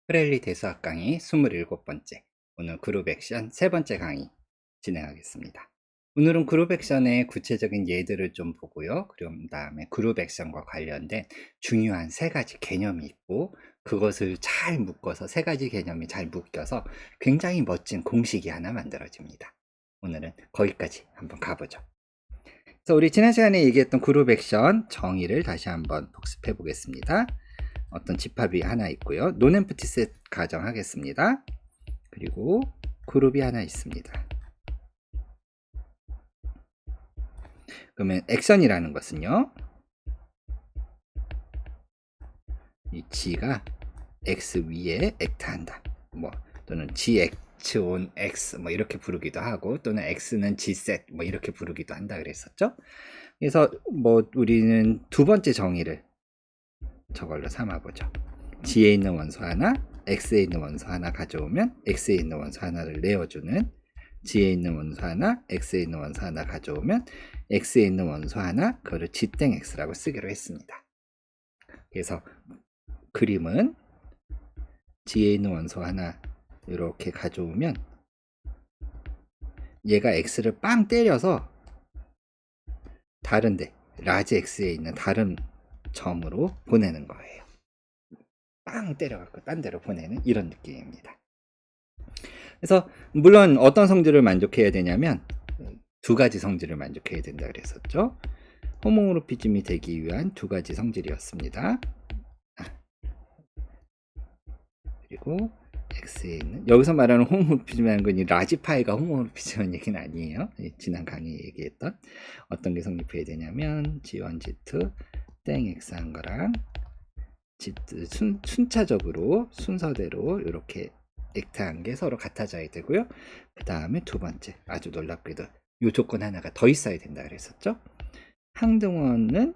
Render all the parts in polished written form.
프렐리 대수학 강의 27번째, 오늘 그룹 액션 세 번째 강의 진행하겠습니다. 오늘은 그룹 액션의 구체적인 예들을 좀 보고요. 그럼 다음에 그룹 액션과 관련된 중요한 세 가지 개념이 있고, 그것을 잘 묶어서 세 가지 개념이 잘 묶여서 굉장히 멋진 공식이 하나 만들어집니다. 오늘은 거기까지 한번 가보죠. 그래서 우리 지난 시간에 얘기했던 그룹 액션 정의를 다시 한번 복습해 보겠습니다. 어떤 집합이 하나 있고요. 논엠프티 셋 가정하겠습니다. 그리고 그룹이 하나 있습니다. 그러면 액션이라는 것은요, 이 G가 X 위에 액트한다. 또는 GX on X 이렇게 부르기도 하고, 또는 X는 Gset 이렇게 부르기도 한다 그랬었죠. 그래서 우리는 두 번째 정의를 저걸로 삼아보죠. G에 있는 원소 하나, X에 있는 원소 하나 가져오면 X에 있는 원소 하나를 내어주는, G에 있는 원소 하나, X에 있는 원소 하나 가져오면 X에 있는 원소 하나, 그거를 G땡X라고 쓰기로 했습니다. 그래서 그림은 G에 있는 원소 하나 이렇게 가져오면 얘가 X를 빵 때려서 다른데 라지 X에 있는 다른 점으로 보내는 거예요. 빵 때려갖고 딴 데로 보내는 이런 느낌입니다. 그래서 물론 어떤 성질을 만족해야 되냐면 두 가지 성질을 만족해야 된다 그랬었죠. 호모모르피즘이 되기 위한 두 가지 성질이었습니다. 그리고 X에 있는, 여기서 말하는 호모모르피즘이라는 건 이 라지파이가 호모모르피즘이라는 얘기는 아니에요. 지난 강의에 얘기했던 어떤 게 성립해야 되냐면 G1, G2 땡 X 한 거랑 순차적으로 순서대로 이렇게 액트한 게 서로 같아져야 되고요. 그 다음에 두 번째, 아주 놀랍게도 이 조건 하나가 더 있어야 된다 그랬었죠. 항등원은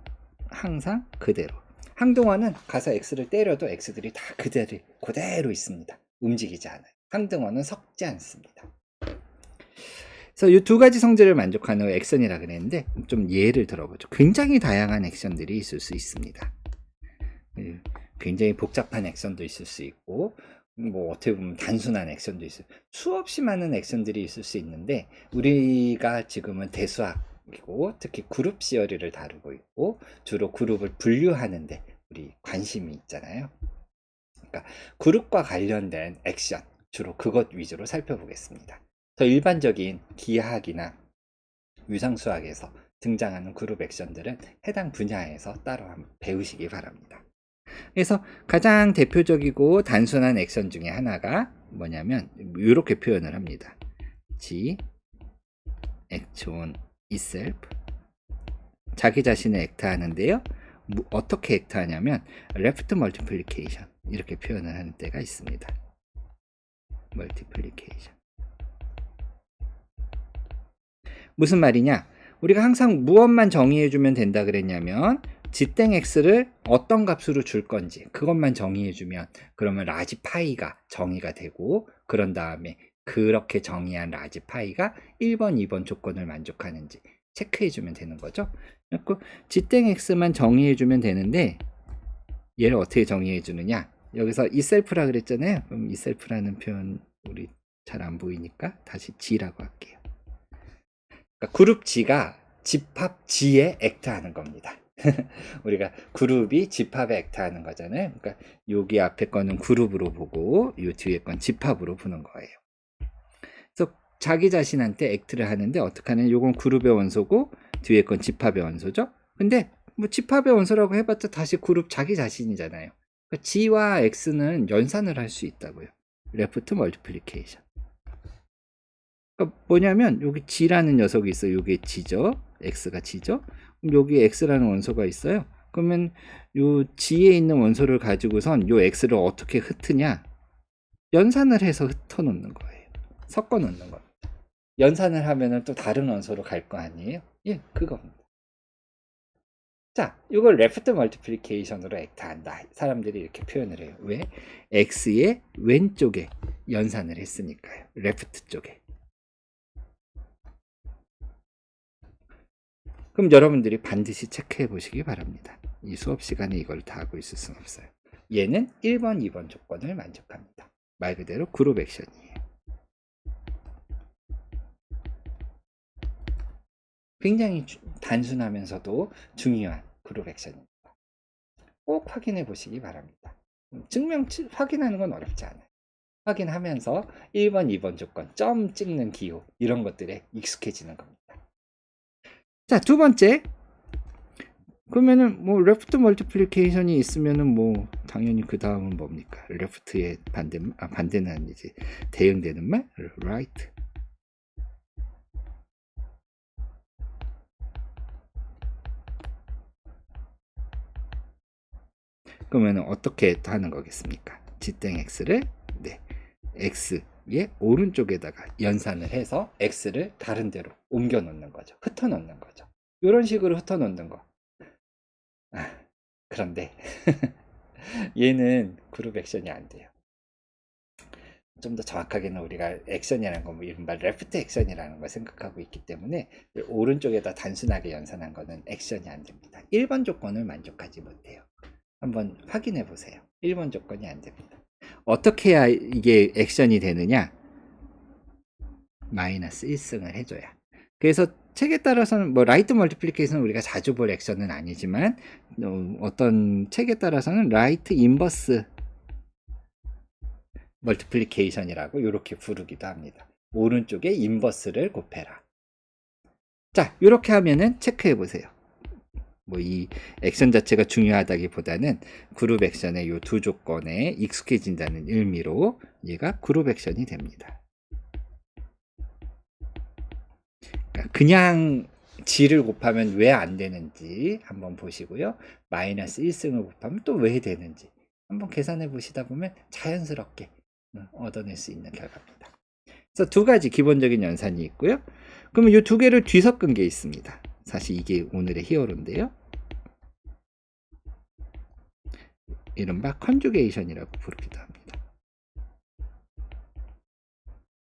항상 그대로, 항등원은 가서 X를 때려도 X들이 다 그대로 있습니다. 움직이지 않아요. 항등원은 섞지 않습니다. 그래서 이 두 가지 성질을 만족하는 액션이라 그랬는데, 좀 예를 들어보죠. 굉장히 다양한 액션들이 있을 수 있습니다. 굉장히 복잡한 액션도 있을 수 있고, 어떻게 보면 단순한 액션도 있어요. 수없이 많은 액션들이 있을 수 있는데, 우리가 지금은 대수학이고 특히 그룹 시어리를 다루고 있고, 주로 그룹을 분류하는데 우리 관심이 있잖아요. 그러니까 그룹과 관련된 액션, 주로 그것 위주로 살펴보겠습니다. 더 일반적인 기하학이나 유상수학에서 등장하는 그룹 액션들은 해당 분야에서 따로 한번 배우시기 바랍니다. 그래서 가장 대표적이고 단순한 액션 중에 하나가 뭐냐면 이렇게 표현을 합니다. G act on itself, 자기 자신을 액트하는데요. 어떻게 액트하냐면 left multiplication 이렇게 표현을 하는 때가 있습니다. multiplication. 무슨 말이냐? 우리가 항상 무엇만 정의해주면 된다 그랬냐면 G땡X를 어떤 값으로 줄 건지 그것만 정의해주면, 그러면 라지파이가 정의가 되고, 그런 다음에 그렇게 정의한 라지파이가 1번, 2번 조건을 만족하는지 체크해주면 되는 거죠. 그래서 G땡X만 정의해주면 되는데, 얘를 어떻게 정의해주느냐? 여기서 이셀프라 그랬잖아요. 그럼 이셀프라는 표현 우리 잘 안 보이니까 다시 G라고 할게요. 그러니까 그룹 G가 집합 G에 액트하는 겁니다. 우리가 그룹이 집합에 액트하는 거잖아요. 그러니까 여기 앞에 거는 그룹으로 보고 이 뒤에 건 집합으로 보는 거예요. 그래서 자기 자신한테 액트를 하는데 어떻게 하냐면 요건 그룹의 원소고 뒤에 건 집합의 원소죠. 근데 집합의 원소라고 해봤자 다시 그룹 자기 자신이잖아요. 그러니까 G와 X는 연산을 할 수 있다고요. 레프트 멀티플리케이션. 그러니까 뭐냐면 여기 G라는 녀석이 있어요. 요게 G죠. X가 G죠. 그럼 여기 X라는 원소가 있어요. 그러면 요 G에 있는 원소를 가지고선 요 X를 어떻게 흩으냐? 연산을 해서 흩어 놓는 거예요. 섞어 놓는 겁니다. 연산을 하면은 또 다른 원소로 갈 거 아니에요? 예, 그겁니다. 자, 이걸 레프트 멀티플리케이션으로 액트한다. 사람들이 이렇게 표현을 해요. 왜? X의 왼쪽에 연산을 했으니까요. 레프트 쪽에. 그럼 여러분들이 반드시 체크해 보시기 바랍니다. 이 수업 시간에 이걸 다 하고 있을 수는 없어요. 얘는 1번, 2번 조건을 만족합니다. 말 그대로 그룹 액션이에요. 굉장히 단순하면서도 중요한 그룹 액션입니다. 꼭 확인해 보시기 바랍니다. 확인하는 건 어렵지 않아요. 확인하면서 1번, 2번 조건, 점 찍는 기호 이런 것들에 익숙해지는 겁니다. 자, 두 번째. 그러면은 뭐 레프트 멀티플리케이션이 있으면은 뭐 당연히 그 다음은 뭡니까? 레프트의 반대는 아니지. 대응되는 말? right. 그러면 어떻게 하는 거겠습니까? G땡 X를 X의 오른쪽에다가 연산을 해서 X를 다른 데로 옮겨 놓는 거죠. 흩어 놓는 거죠. 이런 식으로 흩어 놓는 거. 그런데 얘는 그룹 액션이 안 돼요. 좀 더 정확하게는 우리가 액션이라는 건 뭐 이른바 레프트 액션이라는 걸 생각하고 있기 때문에 오른쪽에다 단순하게 연산한 거는 액션이 안 됩니다. 1번 조건을 만족하지 못해요. 한번 확인해 보세요. 1번 조건이 안 됩니다. 어떻게 해야 이게 액션이 되느냐? 마이너스 1승을 해줘야. 그래서 책에 따라서는 뭐 라이트 멀티플리케이션은 우리가 자주 볼 액션은 아니지만 어떤 책에 따라서는 라이트 인버스 멀티플리케이션이라고 이렇게 부르기도 합니다. 오른쪽에 인버스를 곱해라. 자, 이렇게 하면은 체크해 보세요. 뭐 이 액션 자체가 중요하다기보다는 그룹 액션의 이 두 조건에 익숙해진다는 의미로 얘가 그룹 액션이 됩니다. 그냥 G를 곱하면 왜 안 되는지 한번 보시고요. 마이너스 1승을 곱하면 또 왜 되는지 한번 계산해 보시다 보면 자연스럽게 얻어낼 수 있는 결과입니다. 그래서 두 가지 기본적인 연산이 있고요. 그러면 이 두 개를 뒤섞은 게 있습니다. 사실 이게 오늘의 히어로인데요. 이른바 컨주게이션이라고 부르기도 합니다.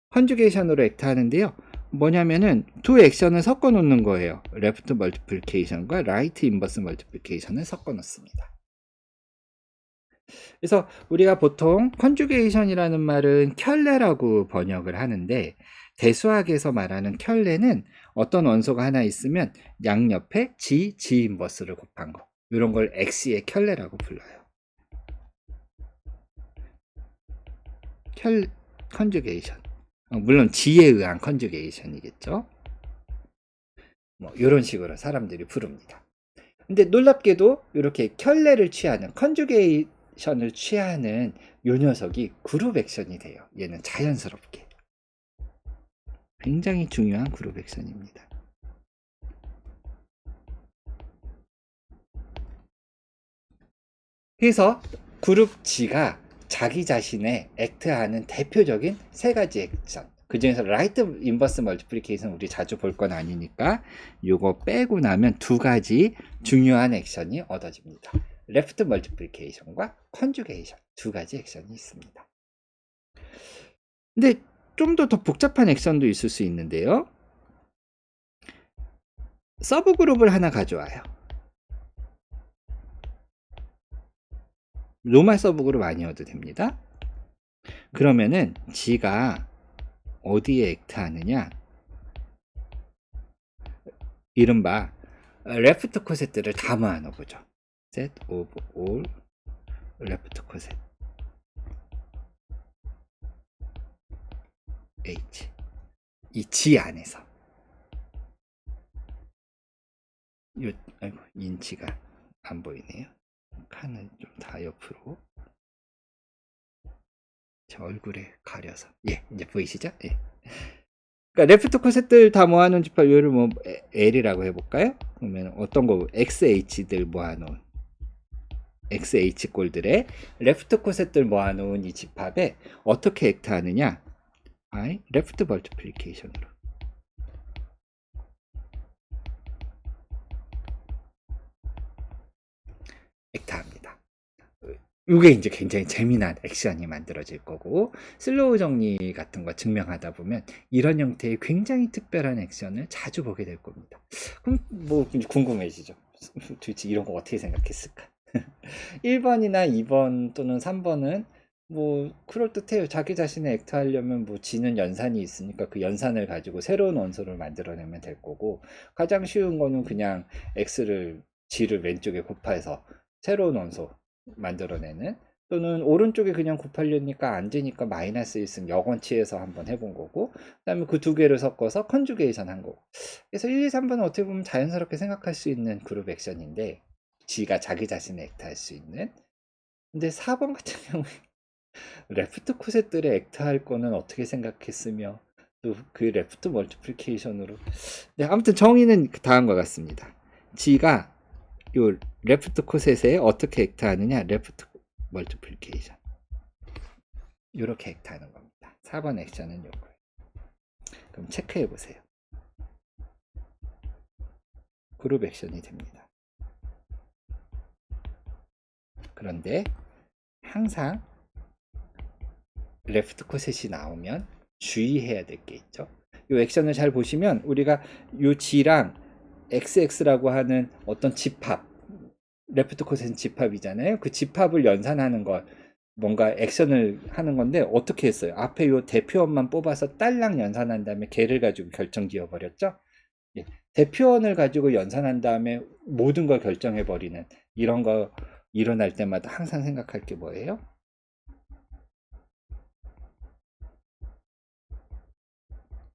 컨주게이션으로 액트하는데요. 뭐냐면은 두 액션을 섞어 놓는 거예요. 레프트 멀티플리케이션과 라이트 인버스 멀티플리케이션을 섞어 놓습니다. 그래서 우리가 보통 컨주게이션이라는 말은 켤레라고 번역을 하는데 대수학에서 말하는 켤레는 어떤 원소가 하나 있으면 양옆에 G 인버스를 곱한 거, 이런 걸 X의 켤레라고 불러요. 컨주게이션. 물론 G에 의한 컨주게이션이겠죠. 뭐 이런 식으로 사람들이 부릅니다. 근데 놀랍게도 이렇게 켤레를 취하는 컨주게이션을 취하는 요 녀석이 그룹 액션이 돼요. 얘는 자연스럽게. 굉장히 중요한 그룹 액션입니다. 그래서 그룹 G가 자기 자신의 액트하는 대표적인 세 가지 액션, 그 중에서 라이트 인버스 멀티플리케이션 우리 자주 볼 건 아니니까 요거 빼고 나면 두 가지 중요한 액션이 얻어집니다. 레프트 멀티플리케이션과 컨주게이션, 두 가지 액션이 있습니다. 근데 좀 더 복잡한 액션도 있을 수 있는데요. 서브 그룹을 하나 가져와요. 노멀 서브 그룹 아니어도 됩니다. 그러면은 G가 어디에 액트하느냐? 이른바 레프트 코셋들을 다 모아놓보죠. set of all left coset H, 이 G 안에서 아이고 인치가 안 보이네요. 칸을 좀 다 옆으로 제 얼굴에 가려서 이제 보이시죠? 그러니까 레프트 코셋들 다 모아놓은 집합, 요를 뭐 L이라고 해볼까요? 그러면 어떤 거 XH들 모아놓은 XH 꼴들의 레프트 코셋들 모아놓은 이 집합에 어떻게 액트하느냐? 레프트 멀티플리케이션으로. 액트합니다. 이게 이제 굉장히 재미난 액션이 만들어질 거고, 슬로우 정리 같은 거 증명하다 보면 이런 형태의 굉장히 특별한 액션을 자주 보게 될 겁니다. 그럼 뭐 궁금해지죠? 도대체 이런 거 어떻게 생각했을까? 1번이나 2번 또는 3번은 뭐 그럴듯해요. 자기 자신의 액트 하려면 뭐 지는 연산이 있으니까 그 연산을 가지고 새로운 원소를 만들어내면 될 거고, 가장 쉬운 거는 그냥 x를 g를 왼쪽에 곱해서 새로운 원소 만들어내는, 또는 오른쪽에 그냥 곱하려니까 안 되니까 마이너스 있으면 역원치해서 한번 해본 거고, 그 다음에 그 두 개를 섞어서 컨주게이션 한 거고. 그래서 1, 2, 3번은 어떻게 보면 자연스럽게 생각할 수 있는 그룹 액션인데, G가 자기 자신의 액트 할 수 있는. 근데 4번 같은 경우에 레프트 코셋들의 액트 할 거는 어떻게 생각했으며, 또 그 레프트 멀티플리케이션으로. 네, 아무튼 정의는 다음과 같습니다. G가 요 레프트 코셋에 어떻게 액트 하느냐, 레프트 멀티플리케이션 이렇게 액트 하는 겁니다. 4번 액션은 요거예요. 그럼 체크해 보세요. 그룹 액션이 됩니다. 그런데 항상 레프트 코셋이 나오면 주의해야 될 게 있죠. 이 액션을 잘 보시면 우리가 이 G랑 XX라고 하는 어떤 집합, 레프트 코셋은 집합이잖아요. 그 집합을 연산하는 것, 뭔가 액션을 하는 건데 어떻게 했어요? 앞에 이 대표원만 뽑아서 딸랑 연산한 다음에 걔를 가지고 결정 지어버렸죠. 예. 대표원을 가지고 연산한 다음에 모든 걸 결정해버리는 이런 거 일어날 때마다 항상 생각할 게 뭐예요?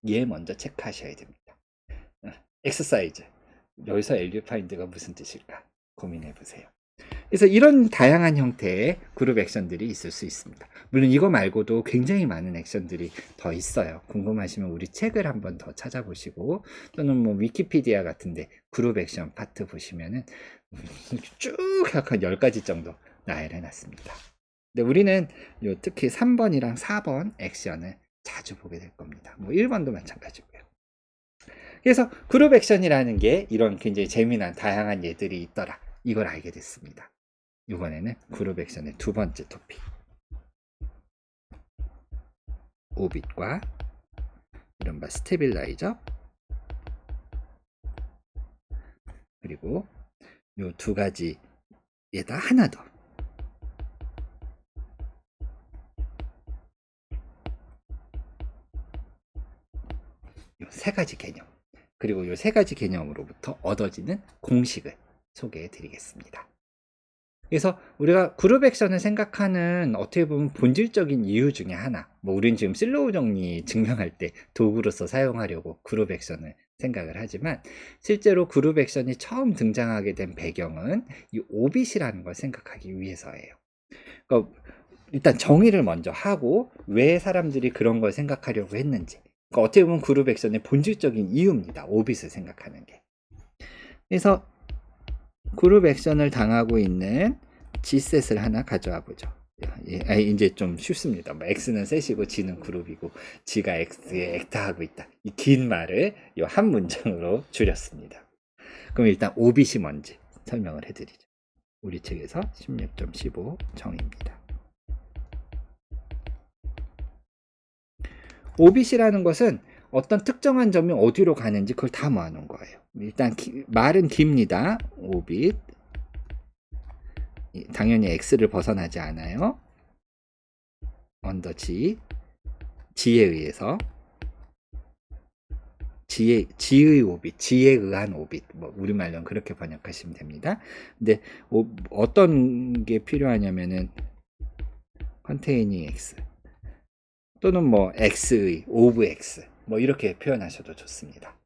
얘 먼저 체크하셔야 됩니다. 엑서사이즈. 여기서 LU 파인드가 무슨 뜻일까 고민해 보세요. 그래서 이런 다양한 형태의 그룹 액션들이 있을 수 있습니다. 물론 이거 말고도 굉장히 많은 액션들이 더 있어요. 궁금하시면 우리 책을 한번 더 찾아보시고, 또는 뭐 위키피디아 같은데 그룹 액션 파트 보시면은 쭉 한 10가지 정도 나열해 놨습니다. 근데 우리는 요 특히 3번이랑 4번 액션을 자주 보게 될 겁니다. 뭐 1번도 마찬가지고요. 그래서 그룹 액션이라는 게 이런 굉장히 재미난 다양한 예들이 있더라, 이걸 알게 됐습니다. 이번에는 그룹 액션의 두 번째 토픽, 오빗과 이른바 스테빌라이저, 그리고 요 두 가지에다 하나 더, 요 세 가지 개념, 그리고 요 세 가지 개념으로부터 얻어지는 공식을 소개해 드리겠습니다. 그래서 우리가 그룹 액션을 생각하는 어떻게 보면 본질적인 이유 중에 하나, 뭐 우린 지금 슬로우 정리 증명할 때 도구로서 사용하려고 그룹 액션을 생각을 하지만, 실제로 그룹 액션이 처음 등장하게 된 배경은 이 오빗이라는 걸 생각하기 위해서예요. 그러니까 일단 정의를 먼저 하고 왜 사람들이 그런 걸 생각하려고 했는지, 그러니까 어떻게 보면 그룹 액션의 본질적인 이유입니다. 오빗을 생각하는 게. 그래서 그룹 액션을 당하고 있는 G셋을 하나 가져와 보죠. 이제 좀 쉽습니다. 뭐 X는 셋이고 G는 그룹이고 G가 X에 액트하고 있다. 이 긴 말을 이 한 문장으로 줄였습니다. 그럼 일단 오빗이 뭔지 설명을 해드리죠. 우리 책에서 16.15 정의입니다. 오빗이라는 것은 어떤 특정한 점이 어디로 가는지 그걸 다 모아놓은 거예요. 일단 말은 깁니다. 오빗. 당연히 X를 벗어나지 않아요. 언더 G. G에 의해서. G의 오빗. G에 의한 오빗. 뭐 우리말로는 그렇게 번역하시면 됩니다. 근데 어떤 게 필요하냐면은 컨테이닝 X. 또는 뭐 X의, 오브 X. 뭐 이렇게 표현하셔도 좋습니다.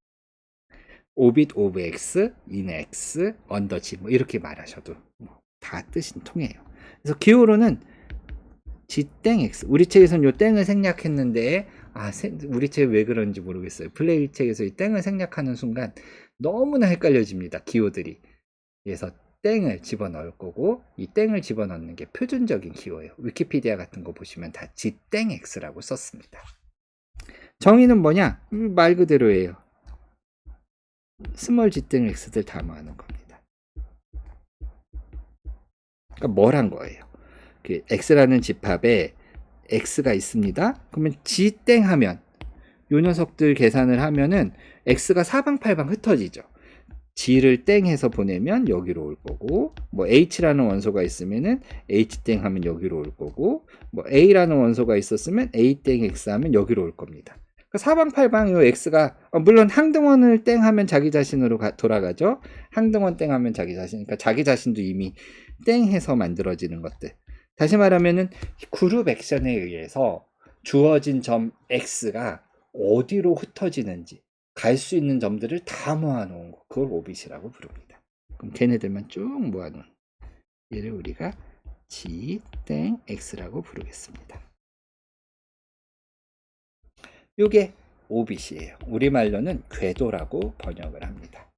오빗 오브 X, in X, 언더 G 뭐 이렇게 말하셔도 다 뜻이 통해요. 그래서 기호로는 G 땡 X. 우리 책에서는 요 땡을 생략했는데 우리 책이 왜 그런지 모르겠어요. 플레이 책에서 이 땡을 생략하는 순간 너무나 헷갈려집니다. 기호들이. 그래서 땡을 집어넣을 거고, 이 땡을 집어넣는 게 표준적인 기호예요. 위키피디아 같은 거 보시면 다 G 땡 X라고 썼습니다. 정의는 뭐냐? 말 그대로예요. 스몰 G 땡 X들 다 모아놓은 겁니다. 그러니까 뭘 한 거예요? 그 X라는 집합에 X가 있습니다. 그러면 G 땡 하면 요 녀석들 계산을 하면은 X가 사방팔방 흩어지죠. G를 땡해서 보내면 여기로 올 거고, 뭐 H라는 원소가 있으면은 H 땡 하면 여기로 올 거고, 뭐 A라는 원소가 있었으면 A 땡 X 하면 여기로 올 겁니다. 그러니까 사방팔방 요 X가, 물론 항등원을 땡 하면 자기 자신으로 돌아가죠. 항등원 땡 하면 자기 자신, 그러니까 자기 자신도 이미 땡 해서 만들어지는 것들. 다시 말하면은 그룹 액션에 의해서 주어진 점 X가 어디로 흩어지는지, 갈 수 있는 점들을 다 모아놓은 거, 그걸 오빗이라고 부릅니다. 그럼 걔네들만 쭉 모아놓은 얘를 우리가 G 땡 X라고 부르겠습니다. 요게 오빗이에요. 우리말로는 궤도라고 번역을 합니다.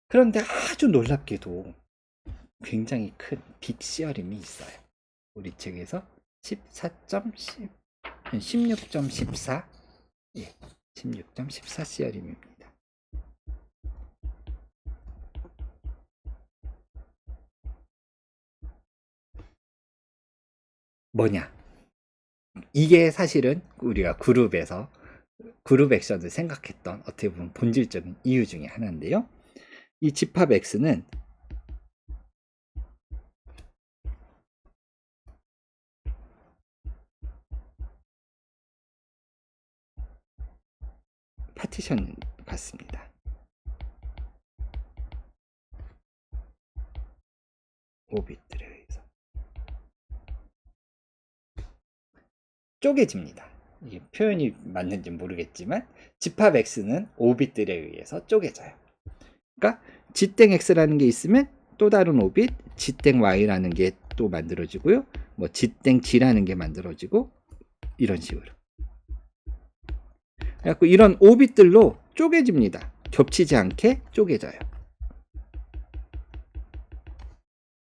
그런데 아주 놀랍게도 굉장히 큰 빅시어림이 있어요. 우리 책에서 14.10 16.14 예, 16.14 시어림입니다. 뭐냐? 이게 사실은 우리가 그룹에서 그룹 액션을 생각했던 어떻게 보면 본질적인 이유 중에 하나인데요. 이 집합 X는 파티션 같습니다. 오빗들에 의해서 쪼개집니다. 이게 표현이 맞는지 모르겠지만 집합 X는 오빗들에 의해서 쪼개져요. 그러니까 G땡 X라는 게 있으면 또 다른 오빗 G땡 Y라는 게 또 만들어지고요. 뭐 G땡 G라는 게 만들어지고 이런 식으로. 그래갖고 이런 오빗들로 쪼개집니다. 겹치지 않게 쪼개져요.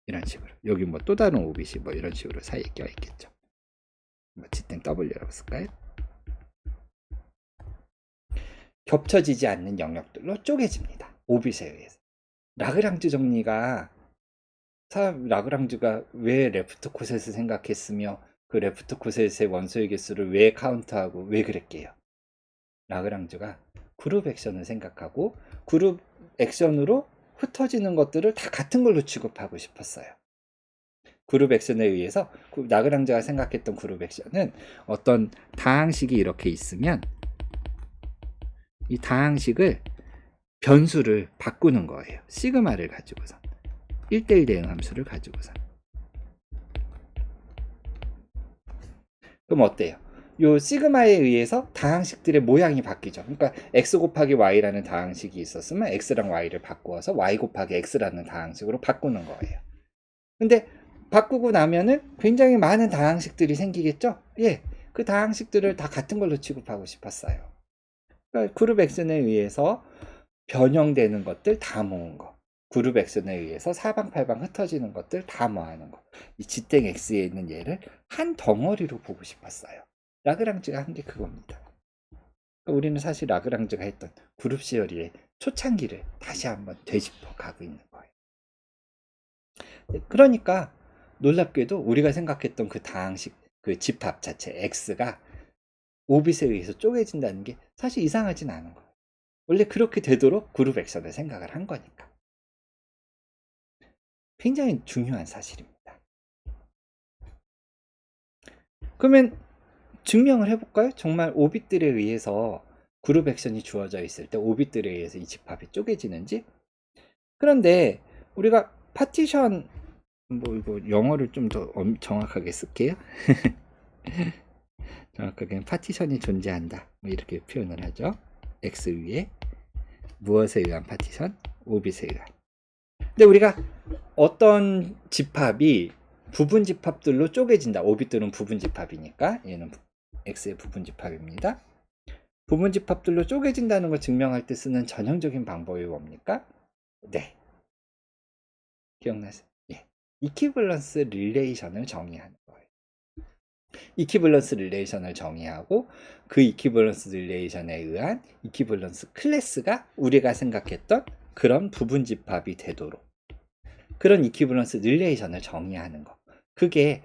이런 식으로. 여기 뭐 또 다른 오빗이 뭐 이런 식으로 사이에 껴있겠죠. 뭐 G땡 W라고 쓸까요? 겹쳐지지 않는 영역들로 쪼개집니다. 오빗에 의해서. 라그랑주 정리가 라그랑주가 왜 레프트 코셋을 생각했으며 그 레프트 코셋의 원소의 개수를 왜 카운트하고 왜 그랬게요? 라그랑주가 그룹 액션을 생각하고 그룹 액션으로 흩어지는 것들을 다 같은 걸로 취급하고 싶었어요. 그룹 액션에 의해서 라그랑주가 생각했던 그룹 액션은 어떤 다항식이 이렇게 있으면 이 다항식을 변수를 바꾸는 거예요. 시그마를 가지고서 1:1 대응 함수를 가지고서. 그럼 어때요? 요 시그마에 의해서 다항식들의 모양이 바뀌죠. 그러니까 x 곱하기 y라는 다항식이 있었으면 x랑 y를 바꾸어서 y 곱하기 x라는 다항식으로 바꾸는 거예요. 근데 바꾸고 나면은 굉장히 많은 다항식들이 생기겠죠? 예, 그 다항식들을 다 같은 걸로 취급하고 싶었어요. 그러니까 그룹 액션에 의해서 변형되는 것들 다 모은 거, 그룹 액션에 의해서 사방팔방 흩어지는 것들 다 모아놓은 거, 이 G땡 X에 있는 얘를 한 덩어리로 보고 싶었어요. 라그랑주가 한 게 그겁니다. 그러니까 우리는 사실 라그랑주가 했던 그룹 시어리의 초창기를 다시 한번 되짚어 가고 있는 거예요. 그러니까 놀랍게도 우리가 생각했던 그 다항식, 그 집합 자체 X가 오빗에 의해서 쪼개진다는 게 사실 이상하진 않은 거예요. 원래 그렇게 되도록 그룹 액션을 생각을 한 거니까. 굉장히 중요한 사실입니다. 그러면 증명을 해볼까요? 정말 오빗들에 의해서 그룹 액션이 주어져 있을 때 오빗들에 의해서 이 집합이 쪼개지는지. 그런데 우리가 파티션, 뭐 이거 영어를 좀 더 정확하게 쓸게요. 정확하게 파티션이 존재한다, 뭐 이렇게 표현을 하죠. X 위에 무엇에 의한 파티션? 오빗에 의한. 근데 우리가 어떤 집합이 부분 집합들로 쪼개진다. 오빗들은 부분 집합이니까 얘는 X의 부분 집합입니다. 부분 집합들로 쪼개진다는 걸 증명할 때 쓰는 전형적인 방법이 뭡니까? 네, 기억나세요? 예, 이퀴밸런스 릴레이션을 정의하는 거예요. 이퀴밸런스 릴레이션을 정의하고 그 이퀴밸런스 릴레이션에 의한 이퀴밸런스 클래스가 우리가 생각했던 그런 부분 집합이 되도록 그런 이퀴밸런스 릴레이션을 정의하는 거. 그게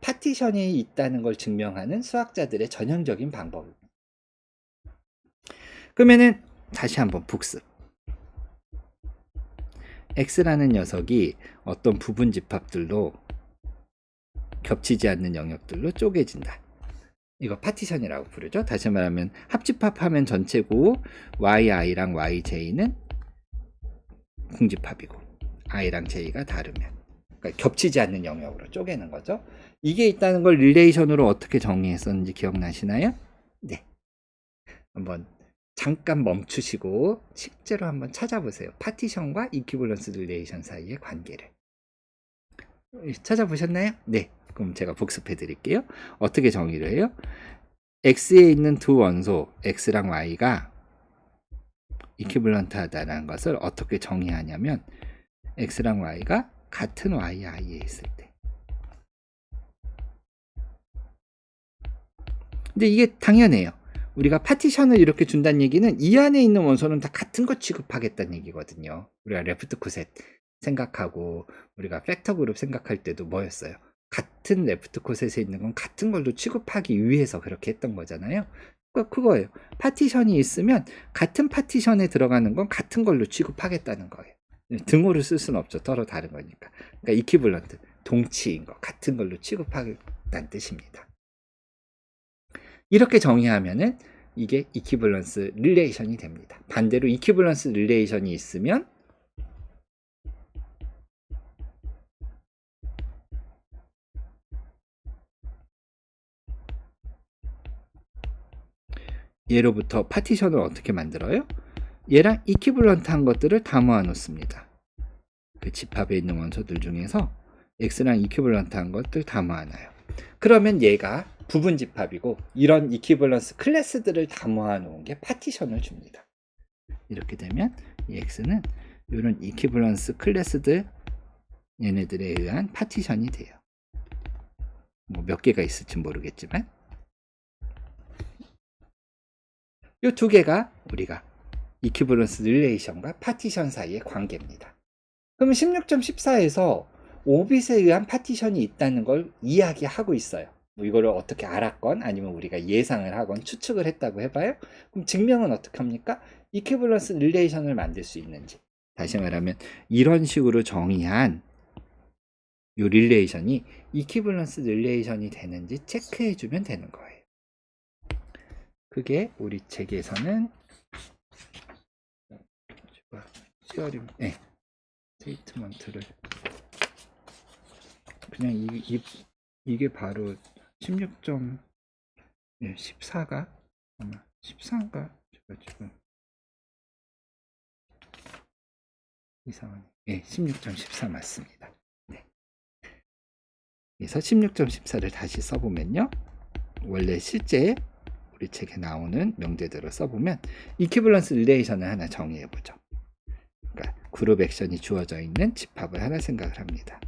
파티션이 있다는 걸 증명하는 수학자들의 전형적인 방법입니다. 그러면은 다시 한번 복습. x라는 녀석이 어떤 부분 집합들로 겹치지 않는 영역들로 쪼개진다. 이거 파티션이라고 부르죠. 다시 말하면 합집합하면 전체고 yi랑 yj는 궁집합이고 i랑 j가 다르면, 그러니까 겹치지 않는 영역으로 쪼개는 거죠. 이게 있다는 걸 릴레이션으로 어떻게 정의했었는지 기억나시나요? 네. 한번 잠깐 멈추시고 실제로 한번 찾아보세요. 파티션과 이퀴벌런스 릴레이션 사이의 관계를. 찾아보셨나요? 네. 그럼 제가 복습해 드릴게요. 어떻게 정의를 해요? x에 있는 두 원소 x랑 y가 이퀴벌런트하다는 것을 어떻게 정의하냐면 x랑 y가 같은 yi에 있을 때. 근데 이게 당연해요. 우리가 파티션을 이렇게 준다는 얘기는 이 안에 있는 원소는 다 같은 거 취급하겠다는 얘기거든요. 우리가 레프트 코셋 생각하고 우리가 팩터 그룹 생각할 때도 뭐였어요? 같은 레프트 코셋에 있는 건 같은 걸로 취급하기 위해서 그렇게 했던 거잖아요. 그거예요. 파티션이 있으면 같은 파티션에 들어가는 건 같은 걸로 취급하겠다는 거예요. 등호를 쓸 수는 없죠. 서로 다른 거니까. 그러니까 이퀴벌런트, 동치인 거, 같은 걸로 취급하겠다는 뜻입니다. 이렇게 정의하면은 이게 이퀴벌런스 릴레이션이 됩니다. 반대로 이퀴벌런스 릴레이션이 있으면 얘로부터 파티션을 어떻게 만들어요? 얘랑 이퀴벌런트한 것들을 다 모아 놓습니다. 그 집합에 있는 원소들 중에서 x랑 이퀴벌런트한 것들 다 모아놔요. 그러면 얘가 부분 집합이고 이런 이퀴벌런스 클래스들을 다 모아놓은 게 파티션을 줍니다. 이렇게 되면 이 x는 이런 이퀴벌런스 클래스들 얘네들에 의한 파티션이 돼요. 뭐 몇 개가 있을지 모르겠지만 이 두 개가 우리가 이퀴벌런스 릴레이션과 파티션 사이의 관계입니다. 그러면 16.14에서 오빗에 의한 파티션이 있다는 걸 이야기하고 있어요. 뭐 이거를 어떻게 알았건 아니면 우리가 예상을 하건 추측을 했다고 해봐요. 그럼 증명은 어떻게 합니까? 이퀴벌런스 릴레이션을 만들 수 있는지, 다시 말하면 이런 식으로 정의한 이 릴레이션이 이퀴벌런스 릴레이션이 되는지 체크해주면 되는 거예요. 그게 우리 책에서는 시어림, 네, 스테이트먼트를 그냥 이게 바로 16.14가 아마 14인가 제가 지금 이상하네. 예, 16.14 맞습니다. 네. 그래서 16.14를 다시 써보면요, 원래 실제 우리 책에 나오는 명제대로 써보면 이퀴벌런스 릴레이션을 하나 정의해보죠. 그러니까 그룹 액션이 주어져 있는 집합을 하나 생각을 합니다.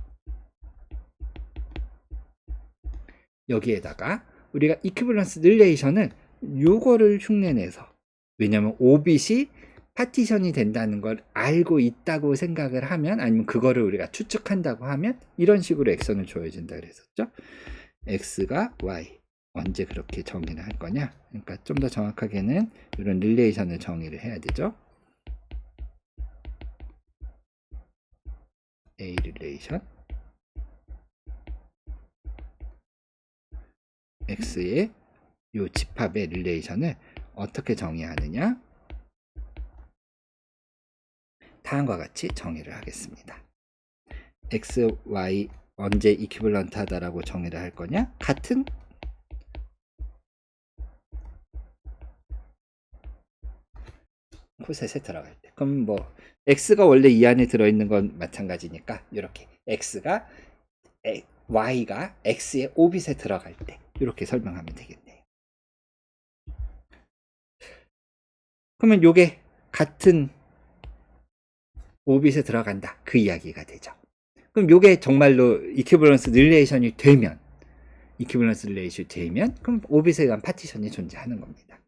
여기에다가 우리가 이퀴벌런스 릴레이션을 요거를 흉내내서, 왜냐면 오빗이 파티션이 된다는 걸 알고 있다고 생각을 하면, 아니면 그거를 우리가 추측한다고 하면 이런 식으로 액션을 줘야진다 그랬었죠. x가 y 언제 그렇게 정의를 할 거냐, 그러니까 좀 더 정확하게는 이런 릴레이션을 정의를 해야 되죠. A 릴레이션 x의 요 집합의 릴레이션을 어떻게 정의하느냐, 다음과 같이 정의를 하겠습니다. x, y 언제 이퀴벌런트 하다라고 정의를 할 거냐, 같은 코셋에 들어갈 때. 그럼 뭐 x가 원래 이 안에 들어있는 건 마찬가지니까 이렇게 x가 y가 x의 오빗에 들어갈 때 이렇게 설명하면 되겠네요. 그러면 요게 같은 오빗에 들어간다, 그 이야기가 되죠. 그럼 요게 정말로 이퀴벌런스 릴레이션이 되면, 그럼 오빗에 의한 파티션이 존재하는 겁니다.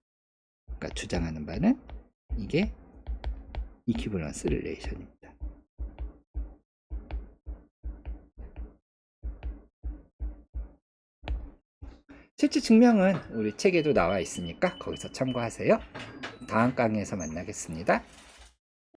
그러니까 주장하는 바는 이게 이퀴벌런스 릴레이션입니다. 실제 증명은 우리 책에도 나와 있으니까 거기서 참고하세요. 다음 강의에서 만나겠습니다.